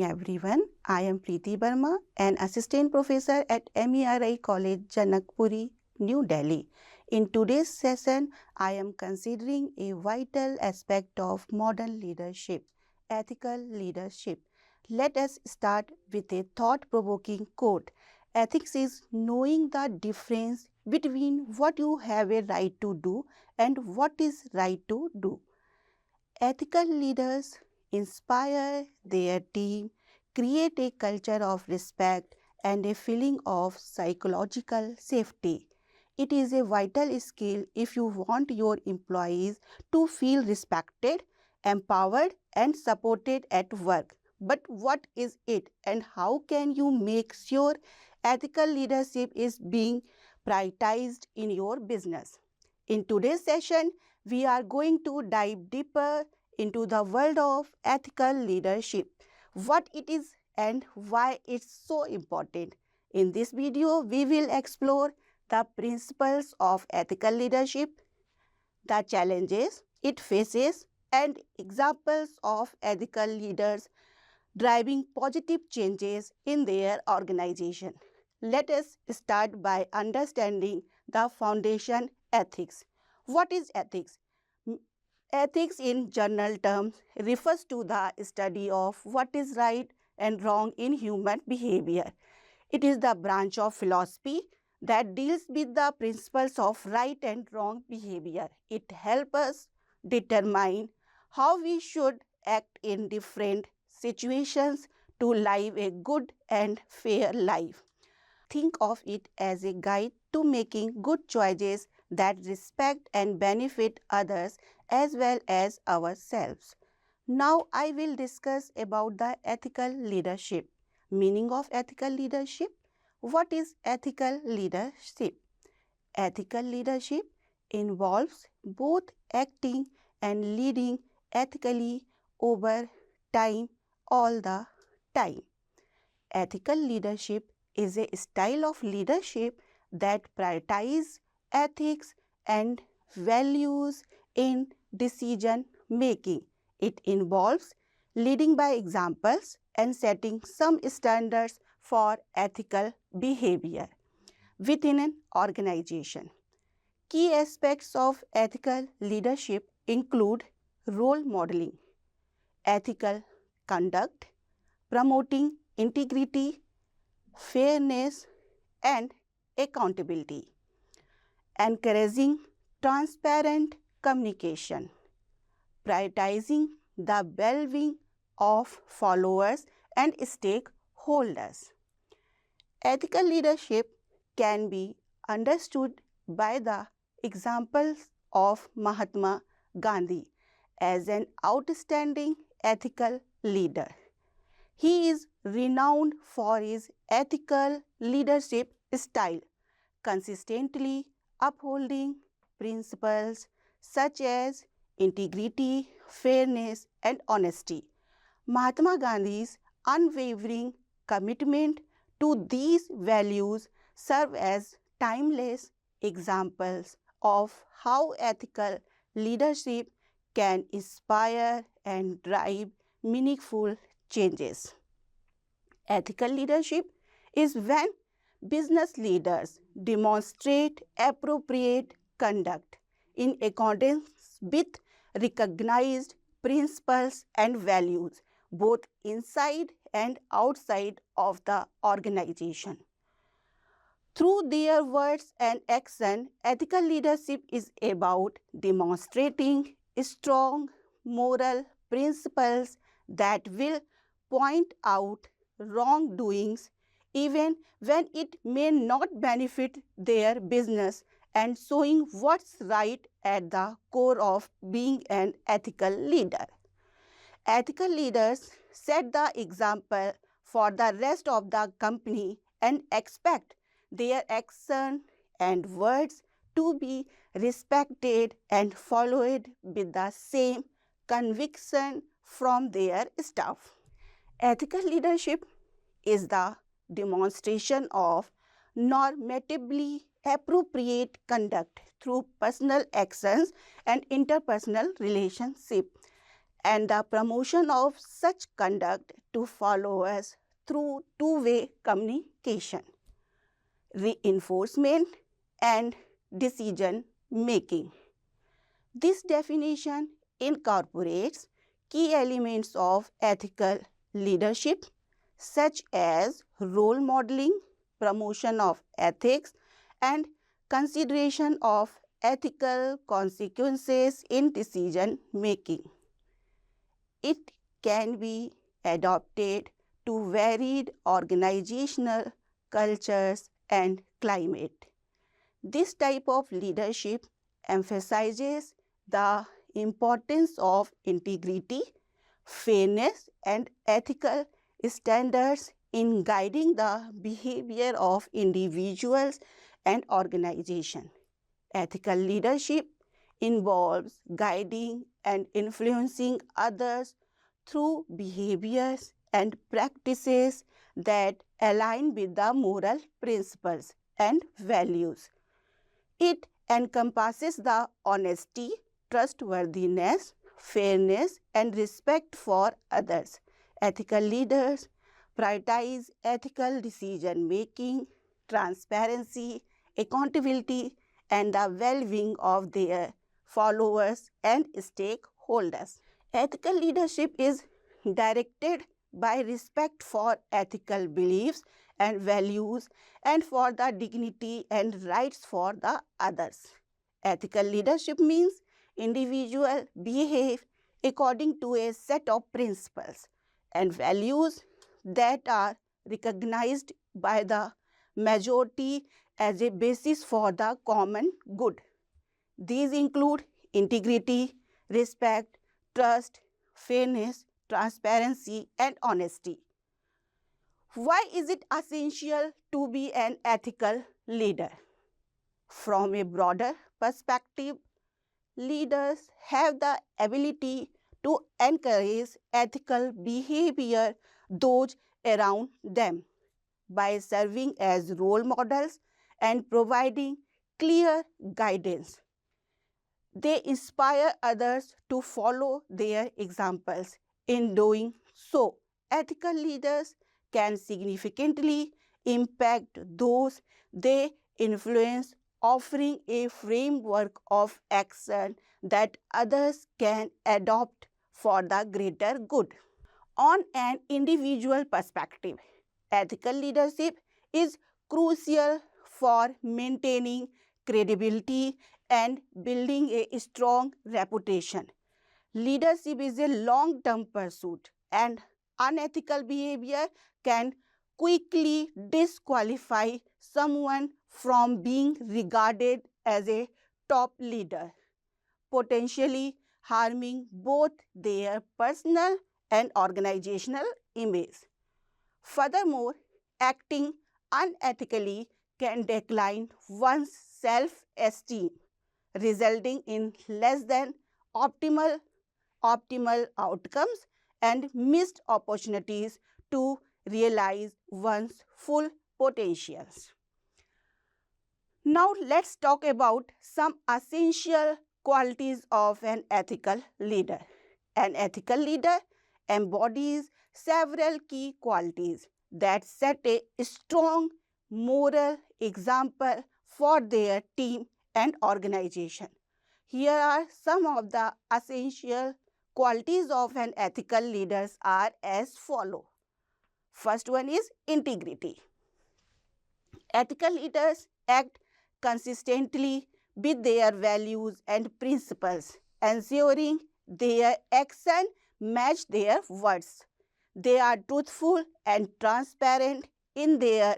morning everyone. I am Preeti Verma, an assistant professor at MERI College, Janakpuri, New Delhi. In today's session, I am considering a vital aspect of modern leadership, ethical leadership. Let us start with a thought-provoking quote. Ethics is knowing the difference between what you have a right to do and what is right to do. Ethical leaders inspire their team, create a culture of respect and a feeling of psychological safety. It is a vital skill if you want your employees to feel respected, empowered and supported at work. But what is it and how can you make sure ethical leadership is being prioritized in your business? In today's session, we are going to dive deeper into the world of ethical leadership, what it is and why it's so important. In this video, we will explore the principles of ethical leadership, the challenges it faces, and examples of ethical leaders driving positive changes in their organization. Let us start by understanding the foundation ethics. What is ethics? Ethics in general terms refers to the study of what is right and wrong in human behavior. It is the branch of philosophy that deals with the principles of right and wrong behavior. It helps us determine how we should act in different situations to live a good and fair life. Think of it as a guide to making good choices that respect and benefit others as well as ourselves. Now I will discuss about the ethical leadership. Meaning of ethical leadership. What is ethical leadership? Ethical leadership involves both acting and leading ethically over time, all the time. Ethical leadership is a style of leadership that prioritizes ethics and values in decision making. It involves leading by examples and setting some standards for ethical behavior within an organization. Key aspects of ethical leadership include role modeling, ethical conduct, promoting integrity, fairness and accountability, encouraging transparent communication, prioritizing the well-being of followers and stakeholders. Ethical leadership can be understood by the examples of Mahatma Gandhi as an outstanding ethical leader. He is renowned for his ethical leadership style, consistently upholding principles such as integrity, fairness, and honesty. Mahatma Gandhi's unwavering commitment to these values serve as timeless examples of how ethical leadership can inspire and drive meaningful changes. Ethical leadership is when business leaders demonstrate appropriate conduct in accordance with recognized principles and values, both inside and outside of the organization. Through their words and action, ethical leadership is about demonstrating strong moral principles that will point out wrongdoings even when it may not benefit their business, and showing what's right at the core of being an ethical leader. Ethical leaders set the example for the rest of the company and expect their action and words to be respected and followed with the same conviction from their staff. Ethical leadership is the demonstration of normatively appropriate conduct through personal actions and interpersonal relationship. and the promotion of such conduct to followers through two-way communication, reinforcement, and decision making. This definition incorporates key elements of ethical leadership such as role modeling, promotion of ethics, and consideration of ethical consequences in decision making. It can be adapted to varied organizational cultures and climate. This type of leadership emphasizes the importance of integrity, fairness, and ethical standards in guiding the behavior of individuals and organizations. Ethical leadership involves guiding and influencing others through behaviors and practices that align with the moral principles and values. It encompasses the honesty, trustworthiness, fairness, and respect for others. Ethical leaders prioritize ethical decision making, transparency, accountability, and the well-being of their followers and stakeholders. Ethical leadership is directed by respect for ethical beliefs and values and for the dignity and rights for the others. Ethical leadership means individuals behave according to a set of principles and values that are recognized by the majority as a basis for the common good. These include integrity, respect, trust, fairness, transparency, and honesty. Why is it essential to be an ethical leader? From a broader perspective, leaders have the ability to encourage ethical behavior those around them by serving as role models and providing clear guidance. They inspire others to follow their examples. In doing so, ethical leaders can significantly impact those they influence, offering a framework of action that others can adopt for the greater good. On an individual perspective, ethical leadership is crucial for maintaining credibility and building a strong reputation. Leadership is a long-term pursuit, and unethical behavior can quickly disqualify someone from being regarded as a top leader, potentially harming both their personal and organizational image. Furthermore, acting unethically can decline one's self-esteem, resulting in less than optimal outcomes and missed opportunities to realize one's full potentials. Now let's talk about some essential qualities of an ethical leader. An ethical leader embodies several key qualities that set a strong moral example for their team and organization. Here are some of the essential qualities of an ethical leader are as follow. First one is integrity. Ethical leaders act consistently with their values and principles, ensuring their action match their words. They are truthful and transparent in their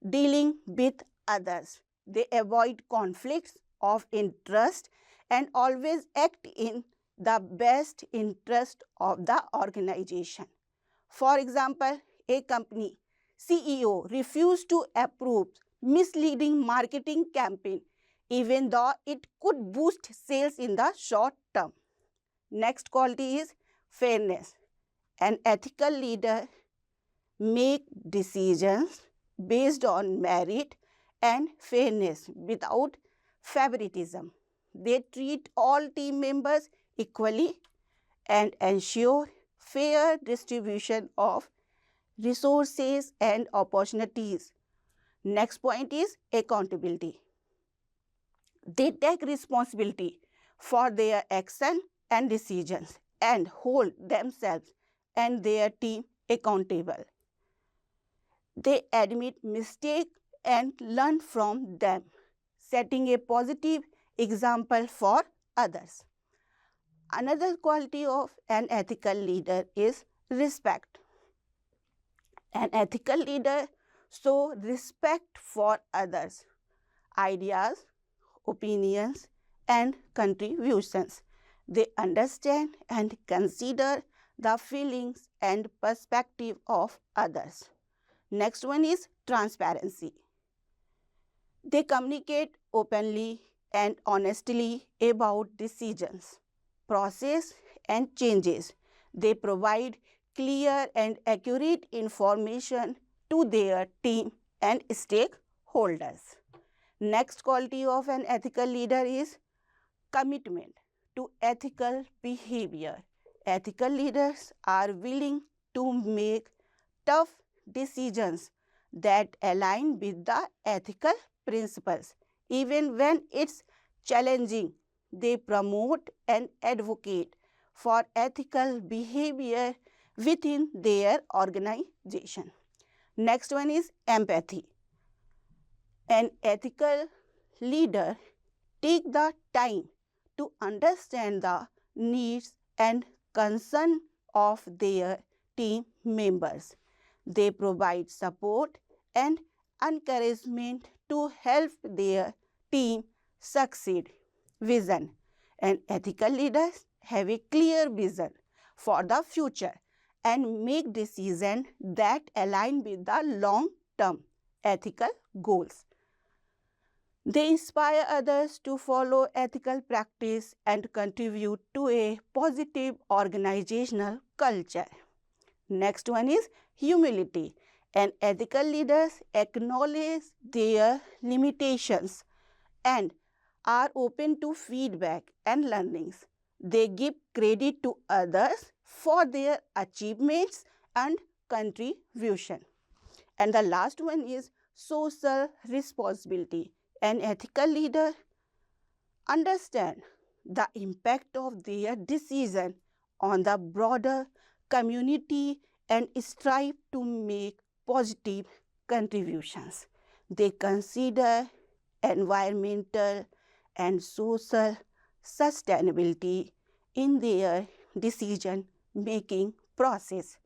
dealing with others. They avoid conflicts of interest and always act in the best interest of the organization. For example, a company CEO refused to approve misleading marketing campaign even though it could boost sales in the short term. Next quality is fairness. An ethical leader makes decisions based on merit and fairness without favoritism. They treat all team members equally, and ensure fair distribution of resources and opportunities. Next point is accountability. They take responsibility for their action and decisions and hold themselves and their team accountable. They admit mistakes and learn from them, setting a positive example for others. Another quality of an ethical leader is respect. An ethical leader shows respect for others, ideas, opinions, and contributions. They understand and consider the feelings and perspective of others. Next one is transparency. They communicate openly and honestly about decisions, process, and changes. They provide clear and accurate information to their team and stakeholders. Next quality of an ethical leader is commitment to ethical behavior. Ethical leaders are willing to make tough decisions that align with the ethical principles. Even when it's challenging, they promote and advocate for ethical behavior within their organization. Next one is empathy. An ethical leader takes the time to understand the needs and concerns of their team members. They provide support and encouragement to help their team succeed. Vision. And ethical leaders have a clear vision for the future and make decisions that align with the long-term ethical goals. They inspire others to follow ethical practice and contribute to a positive organizational culture. Next one is humility. And ethical leaders acknowledge their limitations and are open to feedback and learnings. They give credit to others for their achievements and contribution. And the last one is social responsibility. An ethical leader understands the impact of their decision on the broader community and strive to make positive contributions. They consider environmental and social sustainability in their decision-making process.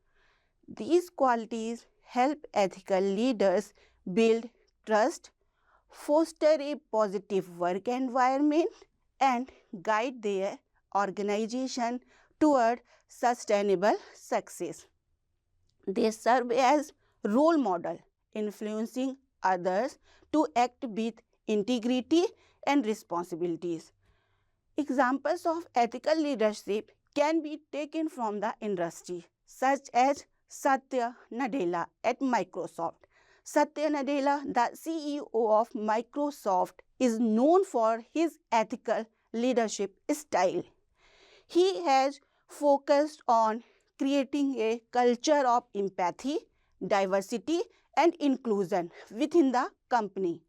These qualities help ethical leaders build trust, foster a positive work environment, and guide their organization toward sustainable success. They serve as role model, influencing others to act with integrity and responsibilities. Examples of ethical leadership can be taken from the industry, such as Satya Nadella at Microsoft. Satya Nadella, the CEO of Microsoft, is known for his ethical leadership style. He has focused on creating a culture of empathy, diversity, and inclusion within the company.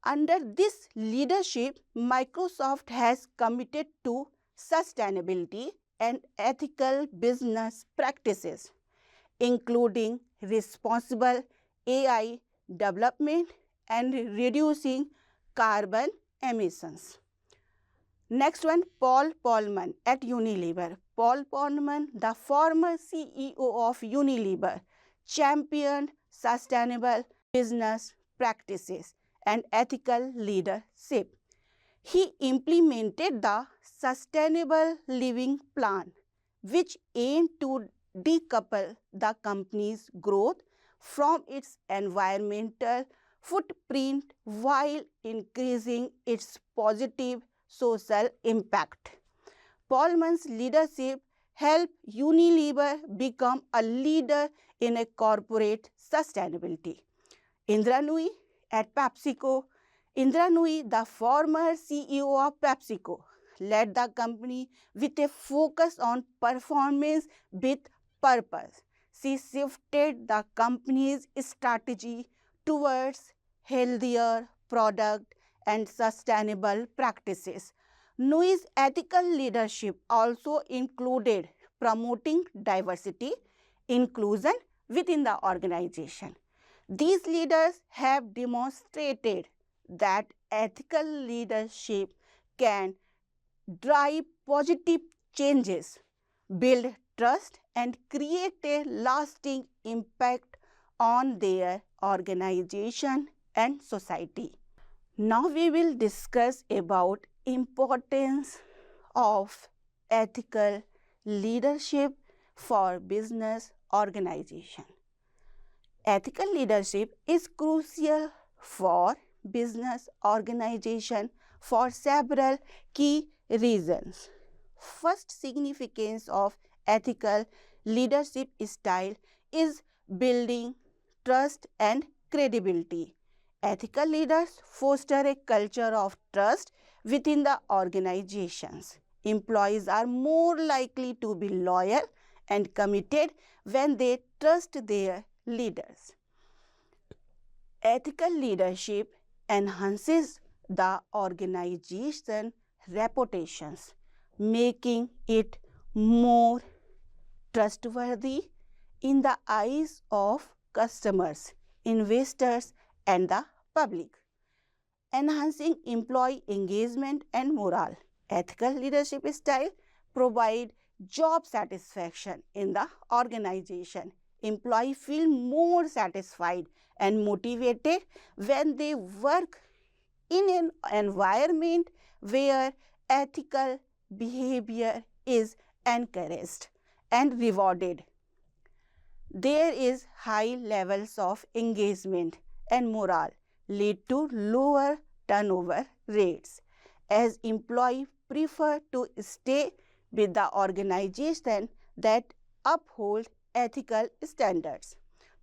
Under this leadership, Microsoft has committed to sustainability and ethical business practices, including responsible AI development and reducing carbon emissions. Next one, Paul Polman at Unilever. Paul Polman, the former CEO of Unilever, championed sustainable business practices and ethical leadership. He implemented the Sustainable Living Plan, which aimed to decouple the company's growth from its environmental footprint while increasing its positive social impact. Polman's leadership helped Unilever become a leader in a corporate sustainability. Indra Nooyi at PepsiCo. Indra Nooyi, the former CEO of PepsiCo, led the company with a focus on performance with purpose. She shifted the company's strategy towards healthier product and sustainable practices. Nui's ethical leadership also included promoting diversity, inclusion within the organization. These leaders have demonstrated that ethical leadership can drive positive changes, build trust, and create a lasting impact on their organization and society. Now we will discuss about importance of ethical leadership for business organization. Ethical leadership is crucial for business organization for several key reasons. First significance of ethical leadership style is building trust and credibility. Ethical leaders foster a culture of trust within the organizations. Employees are more likely to be loyal and committed when they trust their leaders. Ethical leadership enhances the organization reputations, making it more trustworthy in the eyes of customers, investors, and the public. Enhancing employee engagement and morale. Ethical leadership style provide job satisfaction in the organization. Employees feel more satisfied and motivated when they work in an environment where ethical behavior is encouraged and rewarded. There is high levels of engagement and morale lead to lower turnover rates as employees prefer to stay with the organization that uphold ethical standards.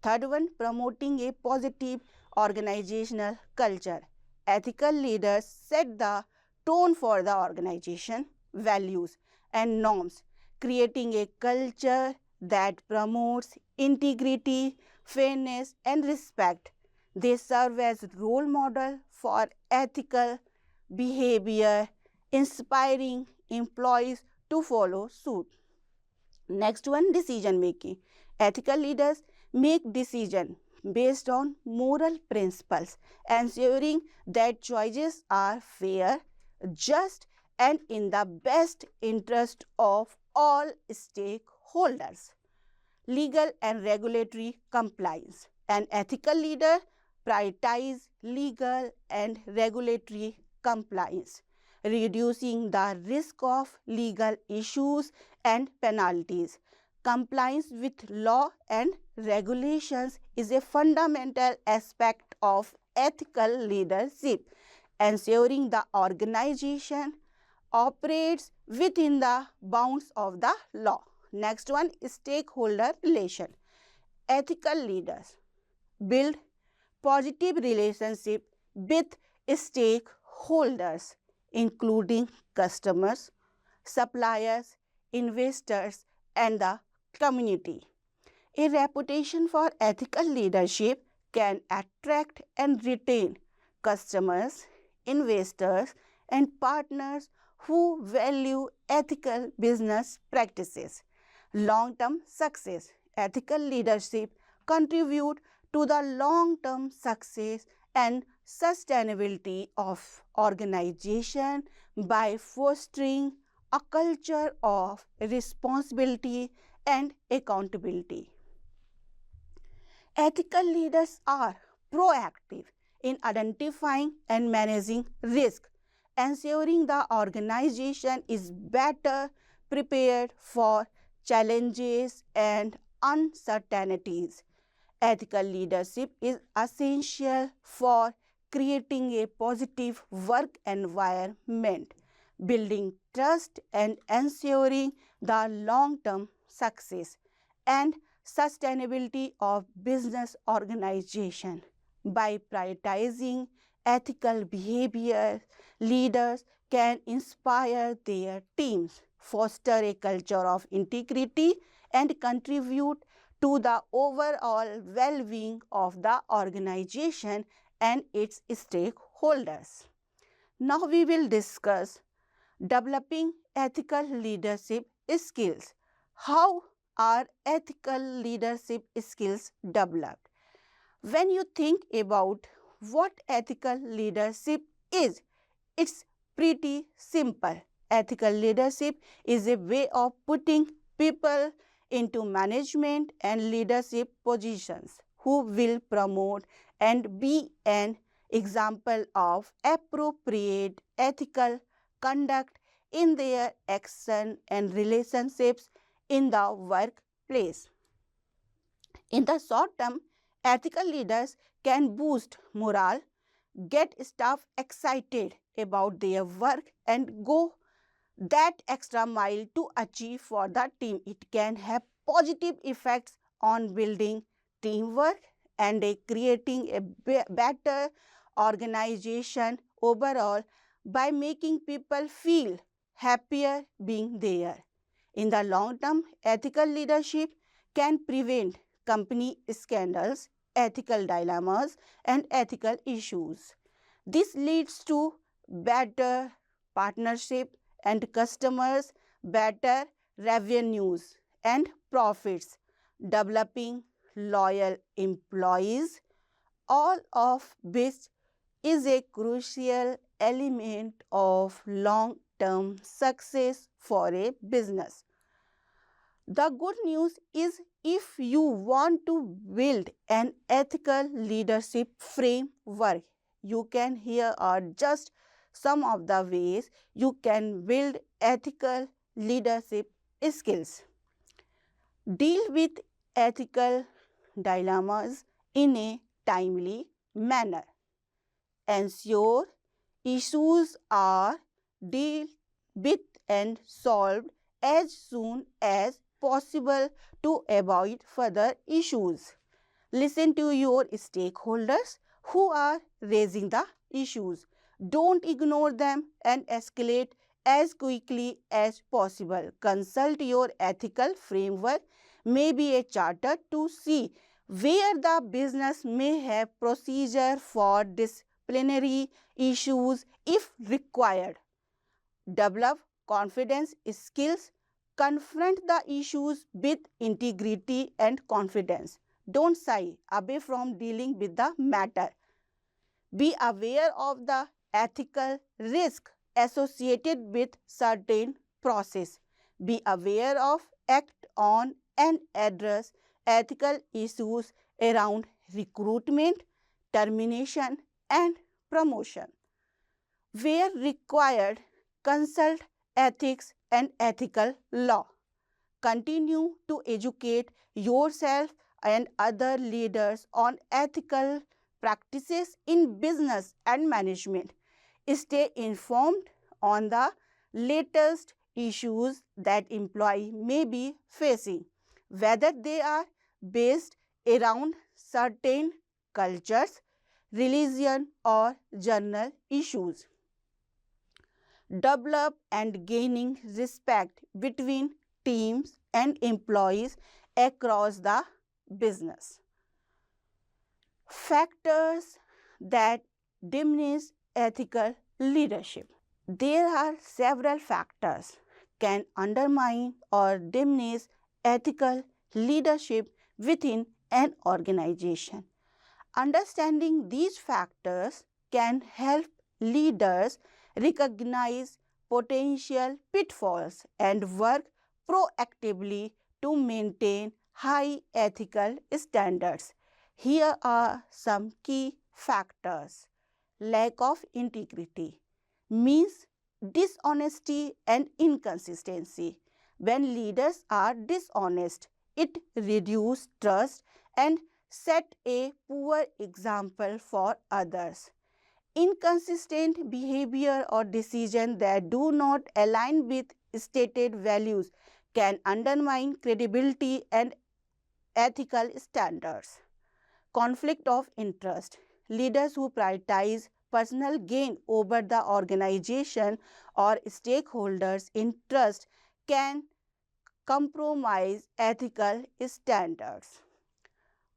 Third one, promoting a positive organizational culture. Ethical leaders set the tone for the organization, values and norms, creating a culture that promotes integrity, fairness and respect. They serve as role model for ethical behavior, inspiring employees to follow suit. Next one, decision making. Ethical leaders make decisions based on moral principles, ensuring that choices are fair, just, and in the best interest of all stakeholders. Legal and regulatory compliance. An ethical leader prioritizes legal and regulatory compliance, reducing the risk of legal issues and penalties. Compliance with law and regulations is a fundamental aspect of ethical leadership, ensuring the organization operates within the bounds of the law. Next one is stakeholder relation. Ethical leaders build positive relationship with stakeholders, including customers, suppliers, investors, and the community. A reputation for ethical leadership can attract and retain customers, investors, and partners who value ethical business practices. Long-term success. Ethical leadership contribute to the long-term success and sustainability of organization by fostering a culture of responsibility and accountability. Ethical leaders are proactive in identifying and managing risk, ensuring the organization is better prepared for challenges and uncertainties. Ethical leadership is essential for creating a positive work environment, building trust and ensuring the long-term success and sustainability of business organization. By prioritizing ethical behavior, leaders can inspire their teams, foster a culture of integrity, and contribute to the overall well-being of the organization and its stakeholders. Now we will discuss developing ethical leadership skills. How are ethical leadership skills developed? When you think about what ethical leadership is, it's pretty simple. Ethical leadership is a way of putting people into management and leadership positions who will promote and be an example of appropriate ethical conduct in their action and relationships in the workplace. In the short term, ethical leaders can boost morale, get staff excited about their work, and go that extra mile to achieve for the team. It can have positive effects on building teamwork and creating a better organization overall by making people feel happier being there. In the long term, ethical leadership can prevent company scandals, ethical dilemmas, and ethical issues. This leads to better partnership and customers, better revenues and profits, developing loyal employees, all of which is a crucial element of long-term success for a business. The good news is if you want to build an ethical leadership framework, you can here are just some of the ways you can build ethical leadership skills. Deal with ethical dilemmas in a timely manner. Ensure issues are dealt with and solved as soon as possible to avoid further issues. Listen to your stakeholders who are raising the issues. Don't ignore them and escalate as quickly as possible. Consult your ethical framework, maybe a charter, to see where the business may have procedure for disciplinary issues if required. Develop confidence skills. Confront the issues with integrity and confidence. Don't shy away from dealing with the matter. Be aware of the ethical risk associated with certain process. Be aware of, act on, and address ethical issues around recruitment, termination, and promotion. Where required, consult ethics and ethical law. Continue to educate yourself and other leaders on ethical practices in business and management. Stay informed on the latest issues that employee may be facing, whether they are based around certain cultures, religion, or general issues. Develop and gaining respect between teams and employees across the business. Factors that diminish ethical leadership. There are several factors can undermine or diminish ethical leadership within an organization. Understanding these factors can help leaders recognize potential pitfalls and work proactively to maintain high ethical standards. Here are some key factors. Lack of integrity means dishonesty and inconsistency. When leaders are dishonest, it reduces trust and set a poor example for others. Inconsistent behavior or decisions that do not align with stated values can undermine credibility and ethical standards. Conflict of interest. Leaders who prioritize personal gain over the organization or stakeholders' interest can compromise ethical standards.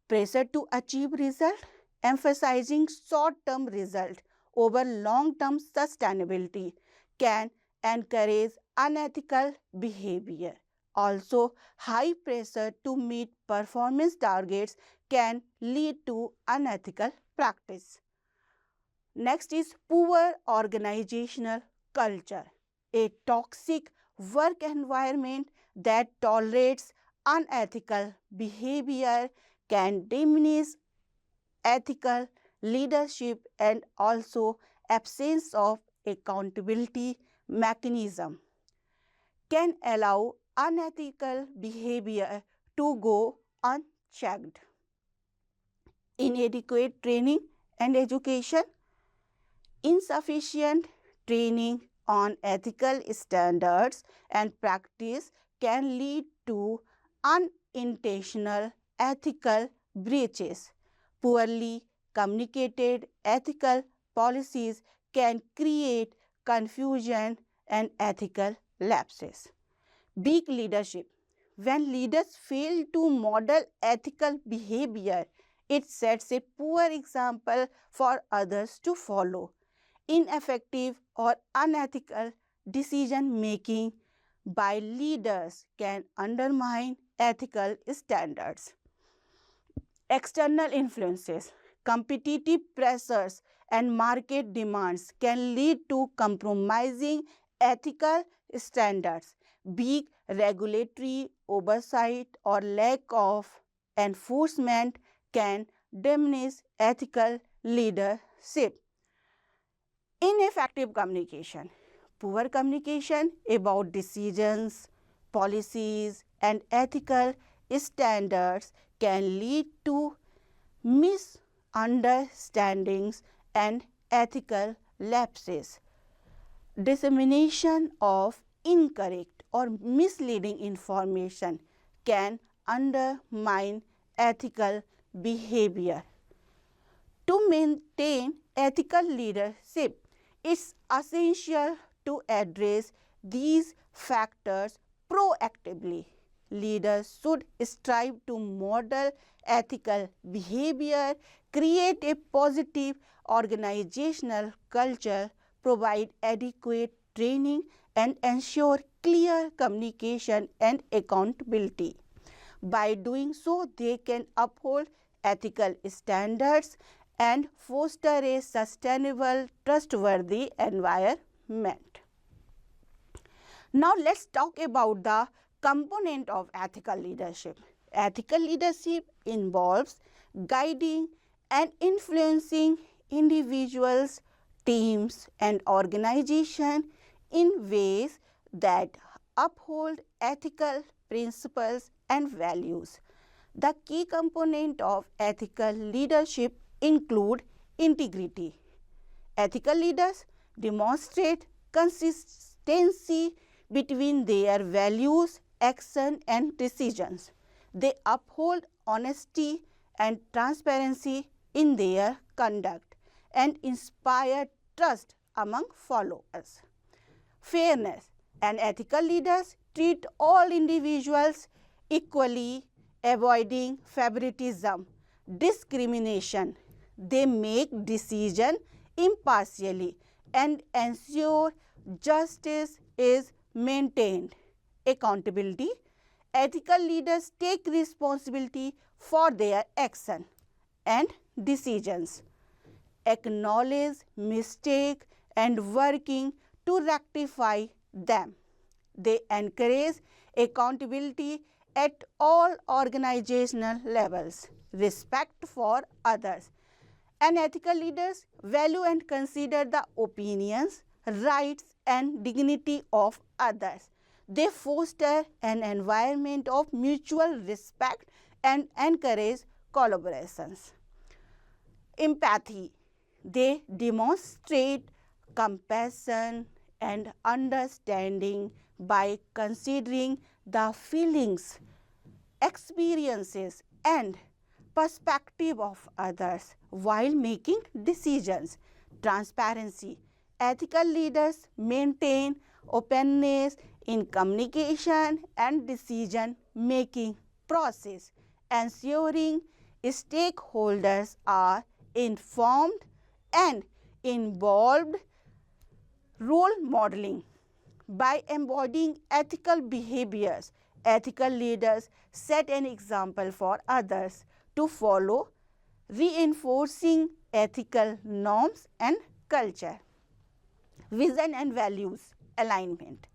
Pressure to achieve result, emphasizing short-term result over long-term sustainability can encourage unethical behavior. Also, high pressure to meet performance targets can lead to unethical practice. Next is poor organizational culture, a toxic work environment that tolerates unethical behavior can diminish ethical leadership and also absence of accountability mechanism can allow unethical behavior to go unchecked. Inadequate training and education, insufficient training on ethical standards and practice can lead to unintentional ethical breaches. Poorly communicated ethical policies can create confusion and ethical lapses. Weak leadership. When leaders fail to model ethical behavior, it sets a poor example for others to follow. Ineffective or unethical decision making by leaders can undermine ethical standards. External influences, competitive pressures, and market demands can lead to compromising ethical standards. Weak regulatory oversight or lack of enforcement can diminish ethical leadership. Ineffective communication. Poor communication about decisions, policies, and ethical standards can lead to misunderstandings and ethical lapses. Dissemination of incorrect or misleading information can undermine ethical behavior. To maintain ethical leadership, it's essential to address these factors proactively. Leaders should strive to model ethical behavior, create a positive organizational culture, provide adequate training, and ensure clear communication and accountability. By doing so, they can uphold ethical standards and foster a sustainable, trustworthy environment. Now, let's talk about the component of ethical leadership. Ethical leadership involves guiding and influencing individuals, teams, and organizations in ways that uphold ethical principles and values. The key component of ethical leadership include integrity. Ethical leaders demonstrate consistency between their values, action, and decisions. They uphold honesty and transparency in their conduct and inspire trust among followers. Fairness and ethical leaders treat all individuals equally, avoiding favoritism, discrimination. They make decisions impartially and ensure justice is maintained. Accountability. Ethical leaders take responsibility for their action and decisions, acknowledge mistakes and working to rectify them. They encourage accountability at all organizational levels, respect for others. And ethical leaders value and consider the opinions, rights, and dignity of others. They foster an environment of mutual respect and encourage collaborations. Empathy. They demonstrate compassion and understanding by considering the feelings, experiences, and perspective of others while making decisions. Transparency. Ethical leaders maintain openness in communication and decision-making process, ensuring stakeholders are informed and involved. Role modeling. By embodying ethical behaviors, ethical leaders set an example for others to follow, reinforcing ethical norms and culture. Vision and values alignment.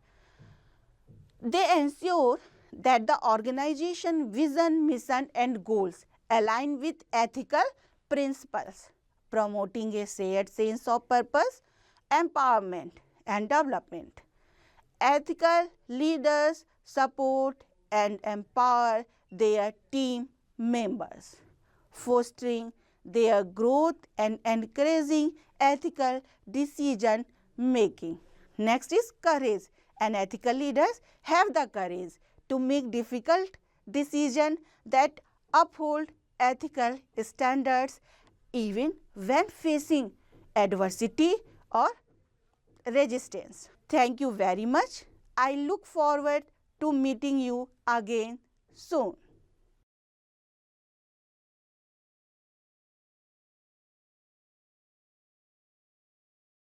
They ensure that the organization vision, mission and goals align with ethical principles, promoting a shared sense of purpose, empowerment and development. Ethical leaders support and empower their team members, fostering their growth and encouraging ethical decision making. Next is courage. And ethical leaders have the courage to make difficult decisions that uphold ethical standards even when facing adversity or resistance. Thank you very much. I look forward to meeting you again soon.